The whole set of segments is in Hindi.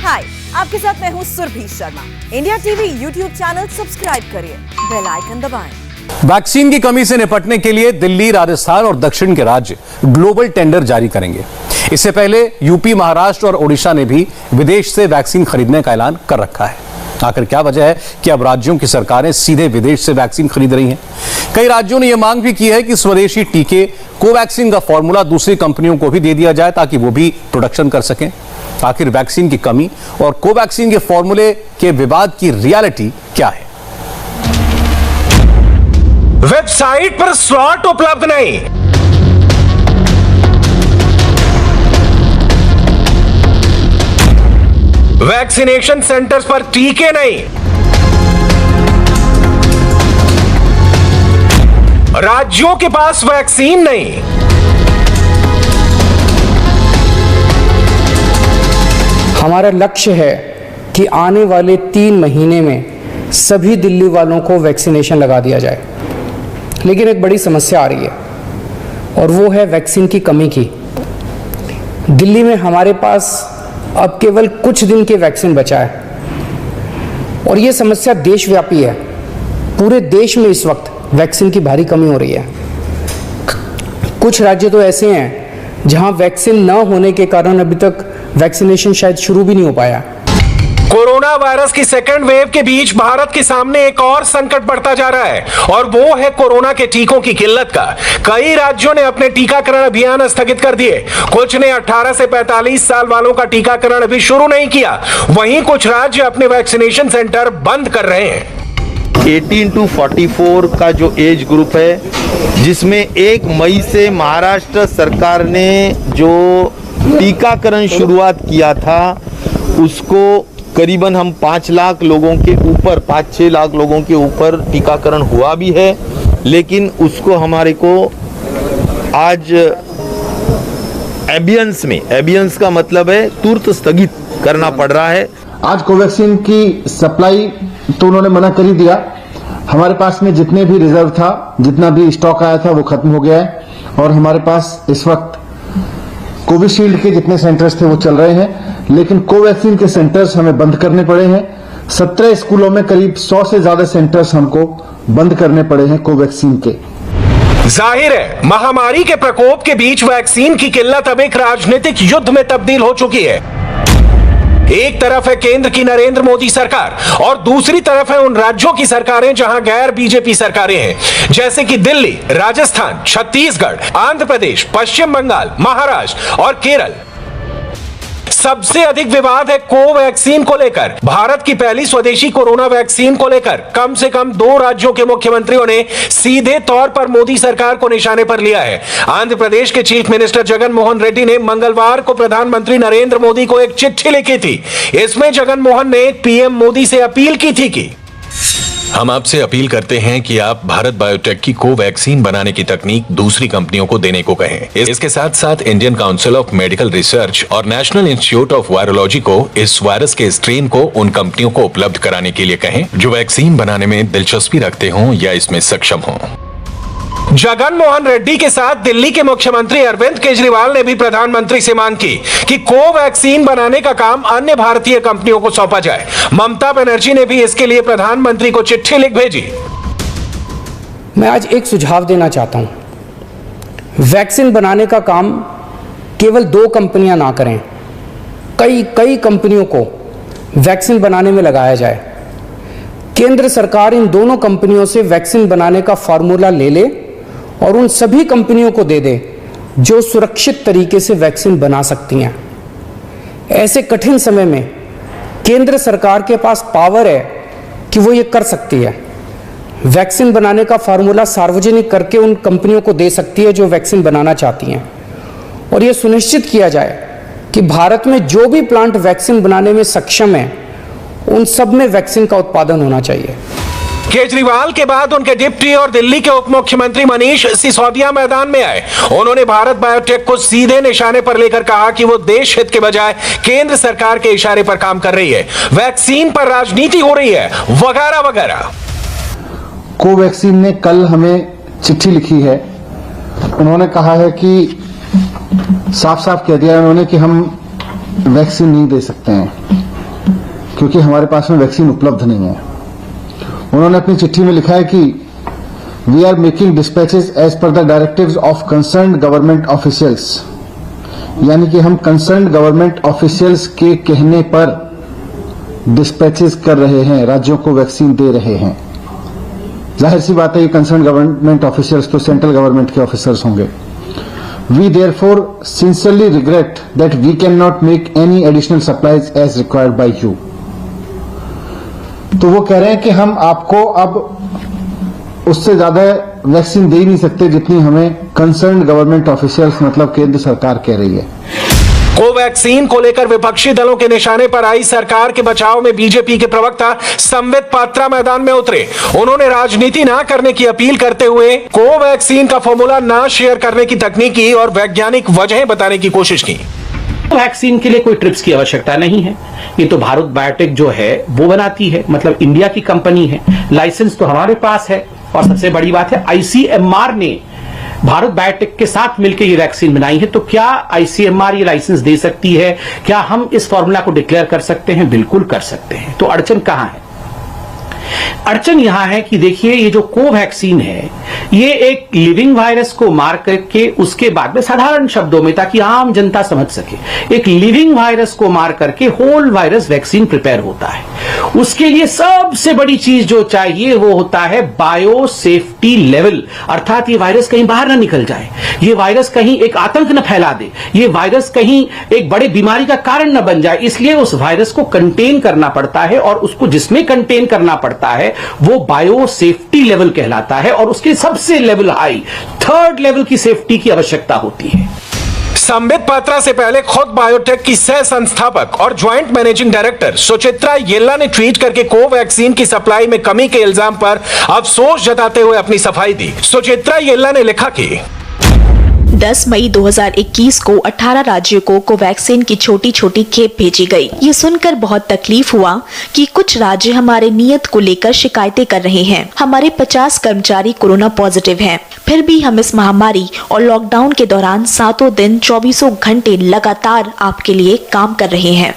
हाय, आपके साथ मैं हूँ Surabhi Sharma. India TV YouTube channel subscribe करिए, बेल आइकन दबाएं। वैक्सीन की कमी से निपटने के लिए दिल्ली, राजस्थान और दक्षिण के राज्य ग्लोबल टेंडर जारी करेंगे। इससे पहले यूपी, महाराष्ट्र और ओडिशा ने भी विदेश से वैक्सीन खरीदने का ऐलान कर रखा है। आखिर क्या वजह है कि अब राज्यों की सरकारें सीधे विदेश से वैक्सीन खरीद रही हैं? कई राज्यों ने यह मांग भी की है कि स्वदेशी टीके कोवैक्सीन का फॉर्मूला दूसरी कंपनियों को भी दे दिया जाए ताकि वो भी प्रोडक्शन कर सकें। आखिर वैक्सीन की कमी और कोवैक्सीन के फॉर्मूले के विवाद की रियलिटी क्या है? वेबसाइट पर स्लॉट उपलब्ध नहीं, वैक्सीनेशन सेंटर्स पर टीके नहीं, राज्यों के पास वैक्सीन नहीं। हमारा लक्ष्य है कि आने वाले 3 महीने में सभी दिल्ली वालों को वैक्सीनेशन लगा दिया जाए। लेकिन एक बड़ी समस्या आ रही है और वो है वैक्सीन की कमी की। दिल्ली में हमारे पास अब केवल कुछ दिन के वैक्सीन बचा है और ये समस्या देशव्यापी है। पूरे देश में इस वक्त वैक्सीन की भारी कमी हो रही है। कुछ राज्य तो ऐसे हैं जहां वैक्सीन न होने के कारण अभी तक वैक्सीनेशन शायद शुरू भी नहीं हो पाया। कोरोना वायरस की सेकेंड वेव के बीच भारत के सामने एक और संकट बढ़ता जा रहा है और वो है कोरोना के टीकों की किल्लत का। कई राज्यों ने अपने टीकाकरण अभियान स्थगित कर दिए। कुछ ने 18 से 45 साल वालों का टीकाकरण अभी शुरू नहीं किया। वहीं कुछ राज्य अपने वैक्सीनेशन सेंटर बंद कर रहे हैं। 18 to 44 का जो एज ग्रुप है, जिसमें 1 मई से महाराष्ट्र सरकार ने जो टीकाकरण शुरुआत किया था, उसको करीबन हम 5 लाख लोगों के ऊपर, 5-6 लाख लोगों के ऊपर टीकाकरण हुआ भी है। लेकिन उसको हमारे को आज एबियंस का मतलब है तुरंत स्थगित करना पड़ रहा है। आज कोवैक्सीन की सप्लाई तो उन्होंने मना कर ही दिया। हमारे पास में जितने भी रिजर्व था, जितना भी स्टॉक आया था, वो खत्म हो गया है और हमारे पास इस वक्त कोविशील्ड के जितने सेंटर्स थे वो चल रहे हैं। लेकिन कोवैक्सीन के सेंटर्स हमें बंद करने पड़े हैं। 17 स्कूलों में करीब 100 से ज्यादा सेंटर्स हमको बंद करने पड़े हैं कोवैक्सीन के। जाहिर है, महामारी के प्रकोप के बीच वैक्सीन की किल्लत अब एक राजनीतिक युद्ध में तब्दील हो चुकी है। एक तरफ है केंद्र की नरेंद्र मोदी सरकार और दूसरी तरफ है उन राज्यों की सरकारें जहां गैर बीजेपी सरकारें हैं, जैसे कि दिल्ली, राजस्थान, छत्तीसगढ़, आंध्र प्रदेश, पश्चिम बंगाल, महाराष्ट्र और केरल। सबसे अधिक विवाद है कोवैक्सीन को लेकर। भारत की पहली स्वदेशी कोरोना वैक्सीन को लेकर कम से कम 2 राज्यों के मुख्यमंत्रियों ने सीधे तौर पर मोदी सरकार को निशाने पर लिया है। आंध्र प्रदेश के चीफ मिनिस्टर जगन मोहन रेड्डी ने मंगलवार को प्रधानमंत्री नरेंद्र मोदी को एक चिट्ठी लिखी थी। इसमें जगन मोहन ने पीएम मोदी से अपील की थी कि हम आपसे अपील करते हैं कि आप भारत बायोटेक की कोवैक्सीन बनाने की तकनीक दूसरी कंपनियों को देने को कहें। इसके साथ साथ Indian council of medical research और नेशनल इंस्टीट्यूट ऑफ वायरोलॉजी को इस वायरस के स्ट्रेन को उन कंपनियों को उपलब्ध कराने के लिए कहें जो वैक्सीन बनाने में दिलचस्पी रखते हों या इसमें सक्षम हों। जगन मोहन रेड्डी के साथ दिल्ली के मुख्यमंत्री अरविंद केजरीवाल ने भी प्रधानमंत्री से मांग की कि कोवैक्सीन बनाने का काम अन्य भारतीय कंपनियों को सौंपा जाए। ममता बनर्जी ने भी इसके लिए प्रधानमंत्री को चिट्ठी लिख भेजी। मैं आज एक सुझाव देना चाहता हूं। वैक्सीन बनाने का काम केवल 2 कंपनियां ना करें, कई कंपनियों को वैक्सीन बनाने में लगाया जाए। केंद्र सरकार इन दोनों कंपनियों से वैक्सीन बनाने का फॉर्मूला ले ले और उन सभी कंपनियों को दे दे जो सुरक्षित तरीके से वैक्सीन बना सकती हैं। ऐसे कठिन समय में केंद्र सरकार के पास पावर है कि वो ये कर सकती है। वैक्सीन बनाने का फॉर्मूला सार्वजनिक करके उन कंपनियों को दे सकती है जो वैक्सीन बनाना चाहती हैं और ये सुनिश्चित किया जाए कि भारत में जो भी प्लांट वैक्सीन बनाने में सक्षम है, उन सब में वैक्सीन का उत्पादन होना चाहिए। केजरीवाल के बाद उनके डिप्टी और दिल्ली के उप मुख्यमंत्री मनीष सिसोदिया मैदान में आए। उन्होंने भारत बायोटेक को सीधे निशाने पर लेकर कहा कि वो देश हित के बजाय केंद्र सरकार के इशारे पर काम कर रही है, वैक्सीन पर राजनीति हो रही है, वगैरह वगैरह। कोवैक्सीन ने कल हमें चिट्ठी लिखी है। उन्होंने कहा है कि साफ साफ कह दिया उन्होंने कि हम वैक्सीन नहीं दे सकते हैं। क्योंकि हमारे पास में वैक्सीन उपलब्ध नहीं है। उन्होंने अपनी चिट्ठी में लिखा है कि we are making dispatches as per the directives of concerned government officials, यानी कि हम कंसर्न्ड गवर्नमेंट ऑफिशियल्स के कहने पर डिस्पैचेस कर रहे हैं, राज्यों को वैक्सीन दे रहे हैं। जाहिर सी बात है ये कंसर्न गवर्नमेंट ऑफिसर्स तो सेंट्रल गवर्नमेंट के ऑफिसर्स होंगे। We therefore sincerely regret that we can not make any additional supplies as required by you. तो वो कह रहे हैं कि हम आपको अब उससे ज्यादा वैक्सीन दे ही नहीं सकते जितनी हमें कंसर्न गवर्नमेंट ऑफिसर्स मतलब केंद्र सरकार कह रही है। कोवैक्सीन को लेकर विपक्षी दलों के निशाने पर आई सरकार के बचाव में बीजेपी के प्रवक्ता संबित पात्रा मैदान में उतरे। उन्होंने राजनीति ना करने की अपील करते हुए कोवैक्सीन का फॉर्मूला ना शेयर करने की तकनीकी और वैज्ञानिक वजहें बताने की कोशिश की। वैक्सीन के लिए कोई ट्रिप्स की आवश्यकता नहीं है, ये तो भारत बायोटेक जो है वो बनाती है, मतलब इंडिया की कंपनी है, लाइसेंस तो हमारे पास है। और सबसे बड़ी बात है आईसीएमआर ने भारत बायोटेक के साथ मिलकर ये वैक्सीन बनाई है। तो क्या आईसीएमआर ये लाइसेंस दे सकती है? क्या हम इस फॉर्मूला को डिक्लेयर कर सकते हैं? बिल्कुल कर सकते हैं। तो अड़चन कहां है? अड़चन यहां है कि देखिए ये जो कोवैक्सीन है ये एक लिविंग वायरस को मार करके उसके बाद में साधारण शब्दों में ताकि आम जनता समझ सके, एक लिविंग वायरस को मार करके होल वायरस वैक्सीन प्रिपेयर होता है। उसके लिए सबसे बड़ी चीज जो चाहिए वो होता है बायो सेफ्टी लेवल, अर्थात ये वायरस कहीं बाहर ना निकल जाए, ये वायरस कहीं एक आतंक न फैला दे, ये वायरस कहीं एक बड़े बीमारी का कारण न बन जाए। इसलिए उस वायरस को कंटेन करना पड़ता है और उसको जिसमें कंटेन करना पड़ता है वो बायो सेफ्टी लेवल कहलाता है और उसके सबसे लेवल हाई 3rd लेवल की सेफ्टी की आवश्यकता होती है। संबित पात्रा से पहले खुद बायोटेक की सह संस्थापक और ज्वाइंट मैनेजिंग डायरेक्टर सुचित्रा येल्ला ने ट्वीट करके कोवैक्सीन की सप्लाई में कमी के इल्जाम पर अफसोस जताते हुए अपनी सफाई दी। सुचित्रा येल्ला ने लिखा कि 10 मई 2021 को 18 राज्यों को कोवैक्सीन की छोटी छोटी खेप भेजी गई। ये सुनकर बहुत तकलीफ हुआ कि कुछ राज्य हमारे नियत को लेकर शिकायतें कर रहे हैं। हमारे 50 कर्मचारी कोरोना पॉजिटिव हैं। फिर भी हम इस महामारी और लॉकडाउन के दौरान 7 दिन 24 घंटे लगातार आपके लिए काम कर रहे हैं।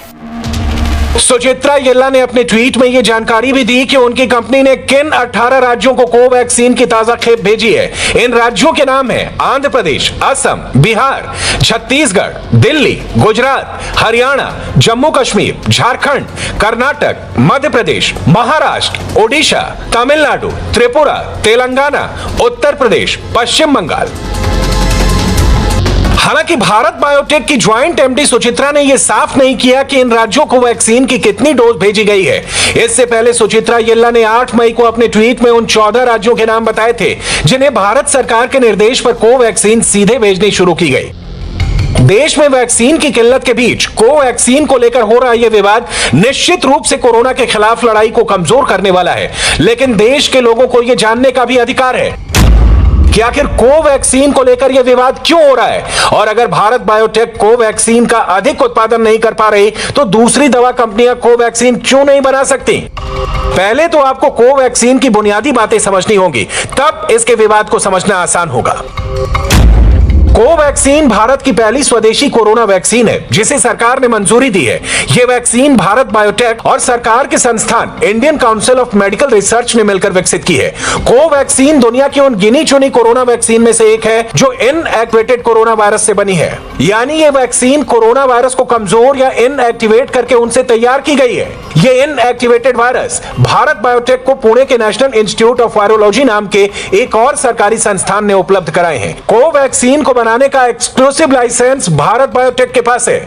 सुचित्रा येल्ला ने अपने ट्वीट में यह जानकारी भी दी कि उनकी कंपनी ने किन 18 राज्यों को कोवैक्सीन की ताजा खेप भेजी है। इन राज्यों के नाम हैं आंध्र प्रदेश, असम, बिहार, छत्तीसगढ़, दिल्ली, गुजरात, हरियाणा, जम्मू कश्मीर, झारखंड, कर्नाटक, मध्य प्रदेश, महाराष्ट्र, ओडिशा, तमिलनाडु, त्रिपुरा, तेलंगाना, उत्तर प्रदेश, पश्चिम बंगाल। हालांकि भारत बायोटेक की ज्वाइंट एमडी सुचित्रा ने यह साफ नहीं किया कि इन राज्यों को वैक्सीन की कितनी डोज भेजी गई है। इससे पहले सुचित्रा येल्ला ने 8 मई को अपने ट्वीट में उन 14 राज्यों के नाम बताए थे जिन्हें भारत सरकार के निर्देश पर कोवैक्सीन सीधे भेजनी शुरू की गई। देश में वैक्सीन की किल्लत के बीच कोवैक्सीन को लेकर हो रहा यह विवाद निश्चित रूप से कोरोना के खिलाफ लड़ाई को कमजोर करने वाला है, लेकिन देश के लोगों को यह जानने का भी अधिकार है कि आखिर कोवैक्सीन को लेकर यह विवाद क्यों हो रहा है और अगर भारत बायोटेक कोवैक्सीन का अधिक उत्पादन नहीं कर पा रही तो दूसरी दवा कंपनियां कोवैक्सीन क्यों नहीं बना सकती। पहले तो आपको कोवैक्सीन की बुनियादी बातें समझनी होंगी, तब इसके विवाद को समझना आसान होगा। कोवैक्सीन भारत की पहली स्वदेशी कोरोना वैक्सीन है जिसे सरकार ने मंजूरी दी है। यह वैक्सीन भारत बायोटेक और सरकार के संस्थान Indian council of medical research ने मिलकर विकसित की है। कोवैक्सीन दुनिया की उन गिनी चुनी कोरोना वैक्सीन में से एक है जो इनएक्टिवेटेड कोरोना वायरस से बनी है, यानी यह वैक्सीन कोरोना वायरस को कमजोर या इनएक्टिवेट करके उनसे तैयार की गई है। यह इनएक्टिवेटेड वायरस भारत बायोटेक को पुणे के नेशनल इंस्टीट्यूट ऑफ वायरोलॉजी नाम के एक और सरकारी संस्थान ने उपलब्ध कराए हैं। कोवैक्सीन को बनाने का एक्सक्लूसिव लाइसेंस भारत बायोटेक के पास है।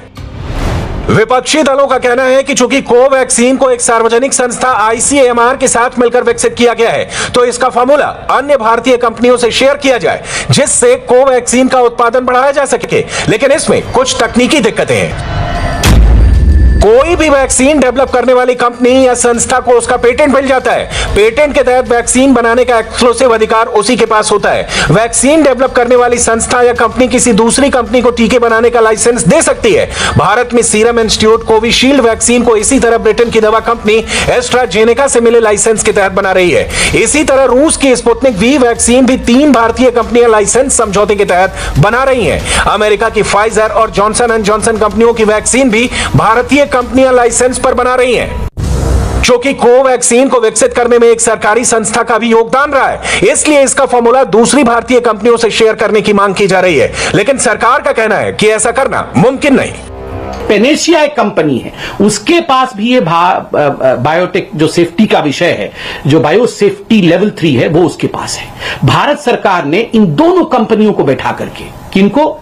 विपक्षी दलों का कहना है कि चूंकि कोवैक्सीन को एक सार्वजनिक संस्था आईसीएमआर के साथ मिलकर विकसित किया गया है तो इसका फॉर्मूला अन्य भारतीय कंपनियों से शेयर किया जाए जिससे कोवैक्सीन का उत्पादन बढ़ाया जा सके, लेकिन इसमें कुछ तकनीकी दिक्कतें हैं। कोई भी वैक्सीन डेवलप करने वाली कंपनी या संस्था को उसका पेटेंट मिल जाता है। पेटेंट के तहत वैक्सीन बनाने का एक्सक्लूसिव अधिकार उसी के पास होता है। वैक्सीन डेवलप करने वाली संस्था या कंपनी किसी दूसरी कंपनी को टीके बनाने का लाइसेंस दे सकती है। भारत में सीरम इंस्टीट्यूट कोविशील्ड वैक्सीन को इसी तरह ब्रिटेन की दवा कंपनी एस्ट्राजेनेका से मिले लाइसेंस के तहत बना रही है। इसी तरह रूस की स्पुतनिक वी वैक्सीन भी 3 भारतीय कंपनियां लाइसेंस समझौते के तहत बना रही हैं। अमेरिका की फाइजर और जॉनसन एंड जॉनसन कंपनियों की वैक्सीन भी भारतीय कंपनियां लाइसेंस पर बना रही हैं। क्योंकि कोवैक्सीन को विकसित करने में एक सरकारी संस्था का भी योगदान रहा है, इसलिए इसका फॉर्मूला दूसरी भारतीय कंपनियों से शेयर करने की मांग की जा रही है। लेकिन सरकार का कहना है कि ऐसा करना मुमकिन नहीं। पेनेशिया एक कंपनी है, उसके पास भी ये बायोटेक जो सेफ्टी का विषय है, जो बायो सेफ्टी लेवल 3 है, वो उसके पास है। भारत सरकार ने इन दोनों कंपनियों को बैठा करके, किनको,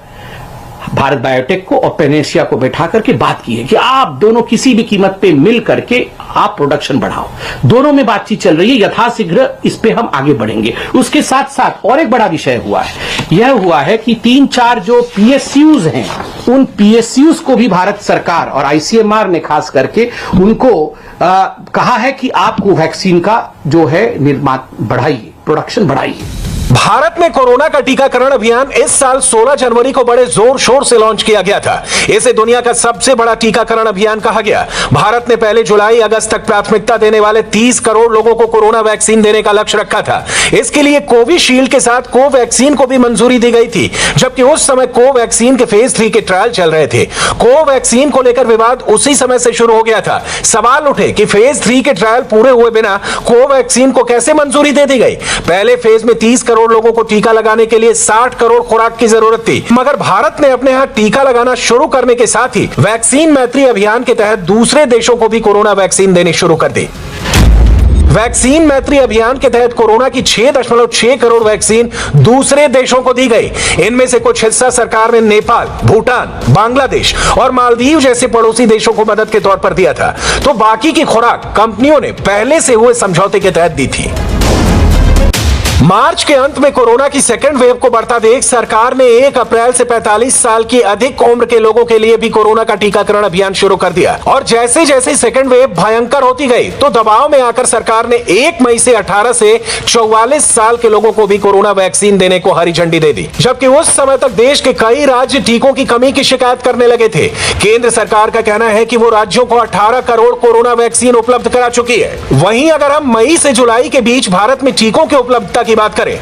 भारत बायोटेक को और पेनेशिया को बैठा करके बात की है कि आप दोनों किसी भी कीमत पे मिल करके आप प्रोडक्शन बढ़ाओ। दोनों में बातचीत चल रही है, यथाशीघ्र इस पे हम आगे बढ़ेंगे। उसके साथ साथ और एक बड़ा विषय हुआ है, यह हुआ है कि 3-4 जो PSUs हैं, उन PSUs को भी भारत सरकार और ICMR ने खास करके उनको कहा है कि आप कोवैक्सीन का जो है निर्माण बढ़ाइए, प्रोडक्शन बढ़ाइए। भारत में कोरोना का टीकाकरण अभियान इस साल 16 जनवरी को बड़े जोर शोर से लॉन्च किया गया था। इसे दुनिया का सबसे बड़ा टीकाकरण अभियान कहा गया। भारत ने पहले जुलाई अगस्त तक प्राथमिकता देने वाले 30 करोड़ लोगों को कोरोना वैक्सीन देने का लक्ष्य रखा था। इसके लिए कोविशील्ड के साथ कोवैक्सीन को भी मंजूरी दी गई थी, जबकि उस समय कोवैक्सीन के फेज 3 के ट्रायल चल रहे थे। कोवैक्सीन को लेकर विवाद उसी समय से शुरू हो गया था। सवाल उठे कि फेज 3 के ट्रायल पूरे हुए बिना कोवैक्सीन को कैसे मंजूरी दे दी गई। पहले फेज में 30 करोड़ लोगों को टीका लगाने के लिए 60 करोड़ खुराक की जरूरत थी, मगर भारत ने अपने यहां टीका लगाना शुरू करने के साथ ही वैक्सीन मैत्री अभियान के तहत दूसरे देशों को भी कोरोना वैक्सीन देनी शुरू कर दी। वैक्सीन मैत्री अभियान के तहत कोरोना की 6.6 करोड़ वैक्सीन दूसरे देशों को दी गई। इनमें से कुछ हिस्सा सरकार ने नेपाल, भूटान, बांग्लादेश और मालदीव जैसे पड़ोसी देशों को मदद के तौर पर दिया था, तो बाकी की खुराक कंपनियों ने पहले से हुए समझौते के तहत दी थी। मार्च के अंत में कोरोना की सेकेंड वेव को बढ़ता देख सरकार ने 1 अप्रैल से 45 साल की अधिक उम्र के लोगों के लिए भी कोरोना का टीकाकरण अभियान शुरू कर दिया। और जैसे जैसे सेकेंड वेव भयंकर होती गई, तो दबाव में आकर सरकार ने 1 मई से 18 से 44 साल के लोगों को भी कोरोना वैक्सीन देने को हरी झंडी दे दी। जबकि उस समय तक देश के कई राज्य टीकों की कमी की शिकायत करने लगे थे। केंद्र सरकार का कहना है कि वो राज्यों को 18 करोड़ कोरोना वैक्सीन उपलब्ध करा चुकी है। वहीं अगर हम मई से जुलाई के बीच भारत में टीकों की उपलब्धता की बात करें,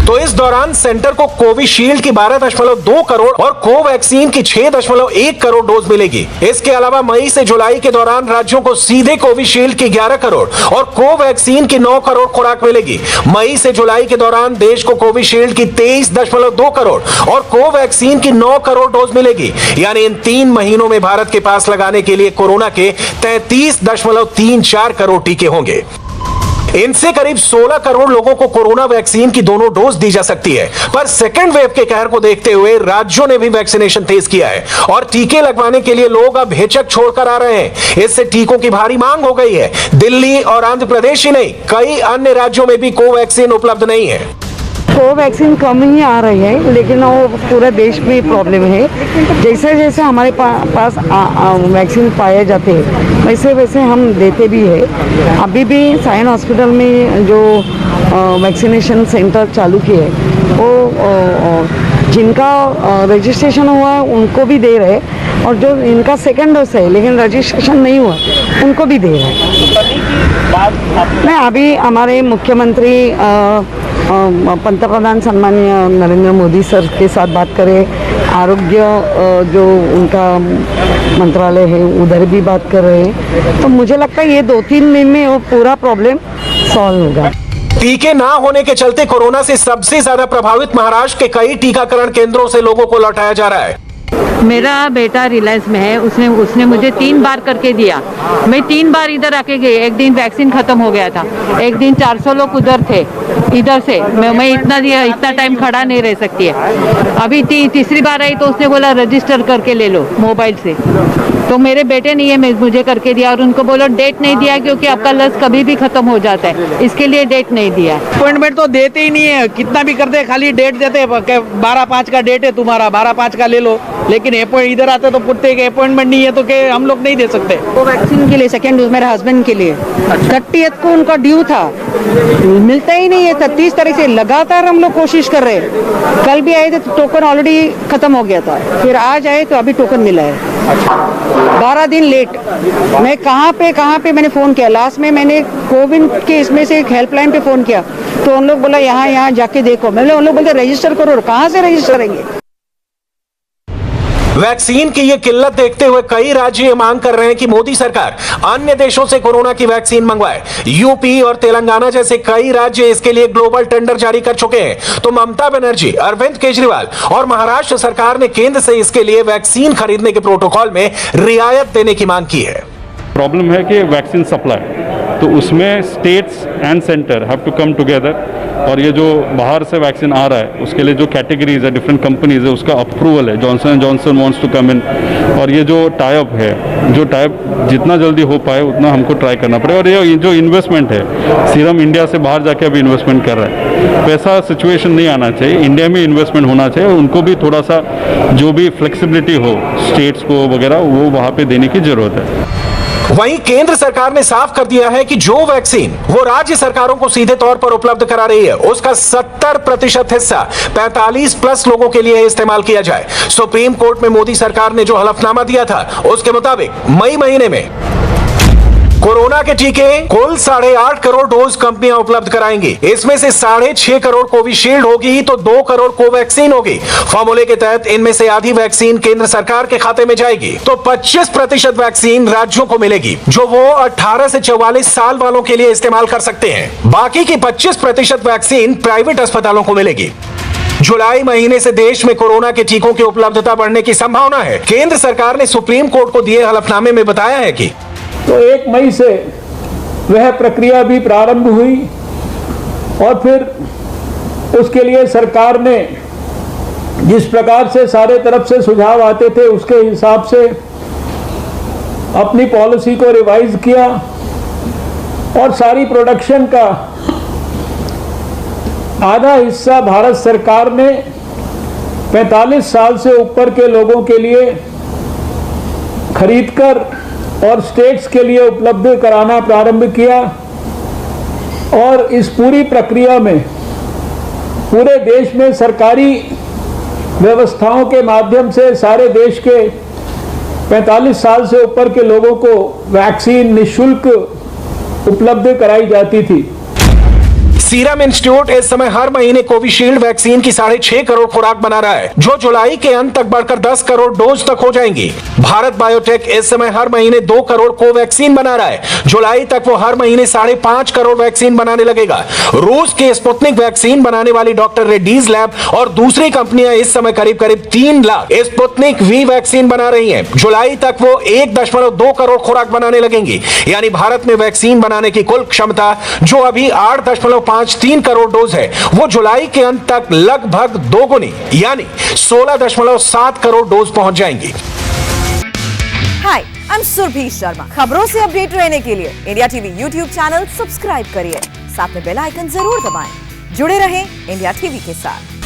तो इस दौरान सेंटर को कोविशील्ड की 12.2 करोड़ और कोवैक्सीन की 6.1 करोड़ डोज मिलेगी। इसके अलावा मई से जुलाई के दौरान राज्यों को सीधे कोविशील्ड की 11 करोड़ और कोवैक्सीन की 9 करोड़ खुराक मिलेगी। मई से जुलाई के दौरान देश को कोविशील्ड की 23.2 करोड़ और कोवैक्सीन की 9 करोड़ डोज मिलेगी। यानी इन 3 महीनों में भारत के पास लगाने के लिए कोरोना के 33.34 करोड़ टीके होंगे। इनसे करीब 16 करोड़ लोगों को कोरोना वैक्सीन की दोनों डोज दी जा सकती है। पर सेकेंड वेव के कहर को देखते हुए राज्यों ने भी वैक्सीनेशन तेज किया है और टीके लगवाने के लिए लोग अब हिचक छोड़कर आ रहे हैं। इससे टीकों की भारी मांग हो गई है। दिल्ली और आंध्र प्रदेश ही नहीं, कई अन्य राज्यों में भी कोवैक्सीन उपलब्ध नहीं है। कोवैक्सीन कम ही आ रही है, लेकिन वो पूरे देश में प्रॉब्लम है। जैसे जैसे हमारे पास वैक्सीन पाए जाते हैं, वैसे वैसे हम देते भी है। अभी भी साइन हॉस्पिटल में जो वैक्सीनेशन सेंटर चालू किए, वो जिनका रजिस्ट्रेशन हुआ है उनको भी दे रहे, और जो इनका सेकेंड डोज है लेकिन रजिस्ट्रेशन नहीं हुआ उनको भी दे रहे हैं। मैं अभी हमारे मुख्यमंत्री पंतप्रधान सम्मानीय नरेंद्र मोदी सर के साथ बात करें, आरोग्य जो उनका मंत्रालय है उधर भी बात कर रहे हैं, तो मुझे लगता है ये 2-3 दिन में वो पूरा प्रॉब्लम सॉल्व होगा। टीके ना होने के चलते कोरोना से सबसे ज्यादा प्रभावित महाराष्ट्र के कई टीकाकरण केंद्रों से लोगों को लौटाया जा रहा है। मेरा बेटा रिलायंस में है, उसने मुझे 3 बार करके दिया। मैं 3 बार इधर आके गई। एक दिन वैक्सीन खत्म हो गया था, एक दिन 400 लोग उधर थे, इधर से मैं इतना टाइम खड़ा नहीं रह सकती है। अभी तीसरी बार आई तो उसने बोला रजिस्टर करके ले लो मोबाइल से, तो मेरे बेटे ने ये मुझे करके दिया और उनको बोलो डेट नहीं दिया क्योंकि आपका लस कभी भी खत्म हो जाता है, इसके लिए डेट नहीं दिया। अपॉइंटमेंट तो देते ही नहीं है, कितना भी करते खाली डेट देते, 12/5 का डेट है तुम्हारा, 12/5 का ले लो, लेकिन इधर आते तो पूछते कि अपॉइंटमेंट नहीं है तो के हम लोग नहीं दे सकते। कोवैक्सीन के लिए सेकेंड डोज मेरे हस्बैंड के लिए 30th को उनका ड्यू था, मिलता ही नहीं है। 30 तारीख से लगातार हम लोग कोशिश कर रहे हैं। कल भी आए थे तो टोकन ऑलरेडी खत्म हो गया था, फिर आज आए तो अभी टोकन मिला है। 12 दिन लेट। मैं कहाँ पे मैंने फ़ोन किया। लास्ट में मैंने कोविन के इसमें से एक हेल्पलाइन पे फ़ोन किया तो उन लोग बोला यहाँ जाके देखो। मैंने उन लोग बोलते रजिस्टर करो। कहाँ से रजिस्टर करेंगे? वैक्सीन की ये किल्लत देखते हुए कई राज्य ये मांग कर रहे हैं कि मोदी सरकार अन्य देशों से कोरोना की वैक्सीन मंगवाए। यूपी और तेलंगाना जैसे कई राज्य इसके लिए ग्लोबल टेंडर जारी कर चुके हैं, तो ममता बनर्जी, अरविंद केजरीवाल और महाराष्ट्र सरकार ने केंद्र से इसके लिए वैक्सीन खरीदने के प्रोटोकॉल में रियायत देने की मांग की है। प्रॉब्लम है कि वैक्सीन सप्लाई, तो उसमें states and centre have to come together, और ये जो बाहर से वैक्सीन आ रहा है उसके लिए जो कैटेगरीज है, डिफरेंट कंपनीज है, उसका अप्रूवल है। Johnson and Johnson wants to come in, और ये जो टाइप है, जो टाइप जितना जल्दी हो पाए उतना हमको ट्राई करना पड़ेगा। और ये जो इन्वेस्टमेंट है, सीरम इंडिया से बाहर जाके अभी इन्वेस्टमेंट कर रहा है, वैसा सिचुएशन नहीं आना चाहिए। इंडिया में इन्वेस्टमेंट होना चाहिए, उनको भी थोड़ा सा जो भी फ्लेक्सिबिलिटी हो स्टेट्स को वगैरह, वो वहाँ पे देने की जरूरत है। वहीं केंद्र सरकार ने साफ कर दिया है कि जो वैक्सीन वो राज्य सरकारों को सीधे तौर पर उपलब्ध करा रही है, उसका 70% हिस्सा 45+ लोगों के लिए इस्तेमाल किया जाए। सुप्रीम कोर्ट में मोदी सरकार ने जो हलफनामा दिया था, उसके मुताबिक मई महीने में कोरोना के टीके कुल 8.5 करोड़ डोज कंपनियां उपलब्ध कराएंगी। इसमें से 6.5 करोड़ कोविशील्ड होगी तो 2 करोड़ कोवैक्सीन होगी। फॉर्मूले के तहत इनमें से आधी वैक्सीन केंद्र सरकार के खाते में जाएगी, तो 25% वैक्सीन राज्यों को मिलेगी, जो वो 18 से 44 साल वालों के लिए इस्तेमाल कर सकते हैं। बाकी की 25% वैक्सीन प्राइवेट अस्पतालों को मिलेगी। जुलाई महीने से देश में कोरोना के टीकों की उपलब्धता बढ़ने की संभावना है। केंद्र सरकार ने सुप्रीम कोर्ट को दिए हलफनामे में बताया है कि तो 1 मई से वह प्रक्रिया भी प्रारंभ हुई, और फिर उसके लिए सरकार ने जिस प्रकार से सारे तरफ से सुझाव आते थे उसके हिसाब से अपनी पॉलिसी को रिवाइज किया, और सारी प्रोडक्शन का आधा हिस्सा भारत सरकार ने 45 साल से ऊपर के लोगों के लिए खरीदकर और स्टेट्स के लिए उपलब्ध कराना प्रारंभ किया। और इस पूरी प्रक्रिया में पूरे देश में सरकारी व्यवस्थाओं के माध्यम से सारे देश के 45 साल से ऊपर के लोगों को वैक्सीन निःशुल्क उपलब्ध कराई जाती थी। सीरम इंस्टीट्यूट इस समय हर महीने कोविशील्ड वैक्सीन की 6.5 करोड़ खुराक बना रहा है, जो जुलाई के अंत तक बढ़कर 10 करोड़ डोज तक हो जाएंगी। भारत बायोटेक इस समय हर महीने 2 करोड़ कोवैक्सीन बना रहा है। जुलाई तक वो हर महीने 5.5 करोड़ वैक्सीन बनाने लगेगा। रूस के स्पुतनिक वैक्सीन बनाने वाली डॉक्टर रेड्डीज लैब और दूसरी कंपनियां इस समय करीब 3 लाख स्पुतनिक वी वैक्सीन बना रही हैं। जुलाई तक वो 1.2 करोड़ खुराक बनाने लगेंगी। यानी भारत में वैक्सीन बनाने की कुल क्षमता, जो अभी 8.53 करोड़ डोज है, वो जुलाई के अंत तक लगभग दोगुनी यानी 16.7 करोड़ डोज पहुंच जाएंगी। हाय, आई एम सुरभि शर्मा। खबरों से अपडेट रहने के लिए India TV YouTube channel subscribe करिए, साथ में बेल आइकन जरूर दबाएं। जुड़े रहें इंडिया टीवी के साथ।